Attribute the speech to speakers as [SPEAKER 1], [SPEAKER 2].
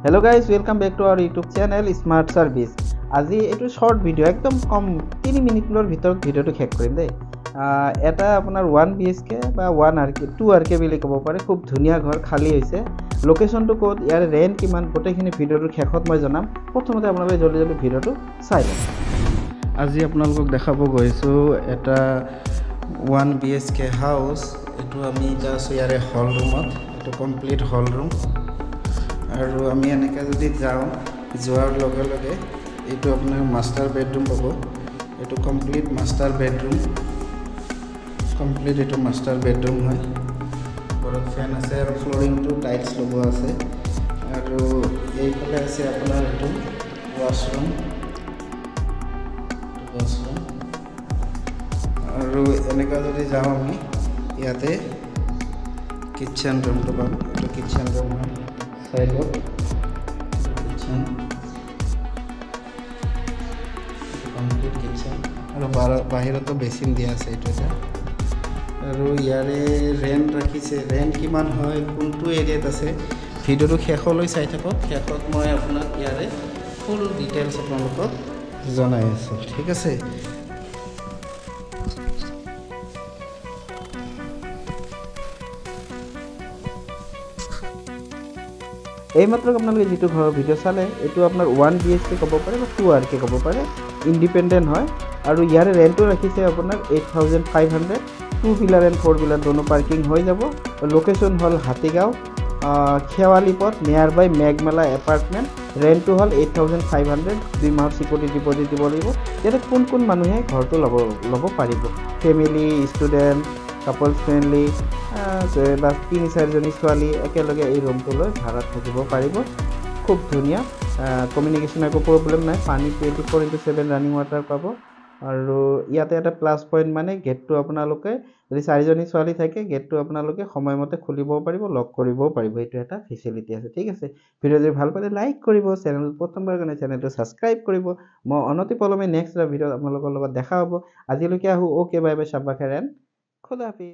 [SPEAKER 1] Hello guys, welcome back to our YouTube channel Smart Service. আজি এটো short video একদম কম 3 মিনিটৰ ভিতৰত ভিডিওটো শেষ কৰিম দেই। এটা আপোনাৰ 1 BHK বা 1 RK 2 RK বুলি ক'ব পাৰে, খুব ধুনীয়া ঘৰ খালি হৈছে। লোকেশনটো ক'ত, ইয়াৰ ৰেন্ট কিমান, গোটেইখিনি ভিডিওটোৰ শেষত মই জনাম। প্ৰথমতে আপোনালোকে জলদি ভিডিওটো চাই লওক। আজি আপোনালোকক দেখাব গৈছো এটা 1 BHK হাউস। এটো আমি এতিয়া আছো ইয়াৰে হল ৰুমত। এটো কমপ্লিট হল ৰুম। আৰু আমি এনেকৈ যদি যাওঁ, যোৱাৰ লগে লগে এইটো আপোনাৰ মাষ্টাৰ বেডৰুম পাব। এইটো কমপ্লিট মাষ্টাৰ বেডৰুম, এইটো মাষ্টাৰ বেডৰুম হয়। ওপৰত ফেন আছে আৰু ফ্লৰিংটো টাইলছ লগোৱা আছে। আৰু এইফালে আছে আপোনাৰ এইটো ৱাশৰুম, আৰু এনেকৈ যদি যাওঁ আমি ইয়াতে কিটচেন ৰুমটো পাম। এইটো কিটচেন ৰুম হয়। সাইডত কিচেন, কমপ্লিট কিচেন, আৰু বাহিৰতো বেচিন দিয়া আছে এইটো এটা। আৰু ইয়াৰে ৰেন্ট ৰাখিছে, ৰেন্ট কিমান হয়, কোনটো এৰিয়াত আছে, ভিডিওটো শেষলৈ চাই থাকক। শেষত মই আপোনাক ইয়াৰে ফুল ডিটেইলছ আপোনালোকক জনাই আছোঁ, ঠিক আছে। এইমাত্ৰ আপোনালোকে যিটো ঘৰৰ ভিডিও চালে, এইটো আপোনাৰ 1 BHK ক'ব পাৰে বা 2 RK ক'ব পাৰে, ইণ্ডিপেণ্ডেণ্ট হয়। আৰু ইয়াৰে ৰেণ্টো ৰাখিছে আপোনাৰ 8500। 2 হুইলাৰ এণ্ড 4 হুইলাৰ দোনো পাৰ্কিং হৈ যাব। লোকেশ্যন হ'ল হাতীগাঁও, খেৱালি পথ, নিয়াৰ বাই মেঘমেলা এপাৰ্টমেণ্ট। ৰেণ্টটো হ'ল 8500। 2 মাহৰ চিকিউৰিটি ডিপজিট দিব লাগিব। ইয়াতে কোন মানুহে ঘৰটো ল'ব পাৰিব, ফেমিলি, ষ্টুডেণ্ট, কাপলছ ফ্ৰেণ্ডলি, বা 3-4জনী ছোৱালী একেলগে এই ৰুমটো লৈ ভাড়াত থাকিব পাৰিব। খুব ধুনীয়া, কমিউনিকেশ্যন একো প্ৰব্লেম নাই। পানী 24/7 ৰানিং ৱাটাৰ পাব। আৰু ইয়াতে এটা প্লাছ পইণ্ট মানে গেটটো আপোনালোকে যদি 4জনী ছোৱালী থাকে, গেটটো আপোনালোকে সময়মতে খুলিবও পাৰিব, লক কৰিবও পাৰিব। এইটো এটা ফেচিলিটি আছে, ঠিক আছে। ভিডিও যদি ভাল পালে লাইক কৰিব, চেনেল প্ৰথমবাৰ কাৰণে চেনেলটো ছাবস্ক্ৰাইব কৰিব। মই অনতি পলমে নেক্সট ভিডিঅ'ত আপোনালোকৰ লগত দেখা হ'ব। আজিলৈকে আহোঁ, অ'কে, বাই বাই, চাব্বা খেৰ এণ্ড খোদা হাফিজ।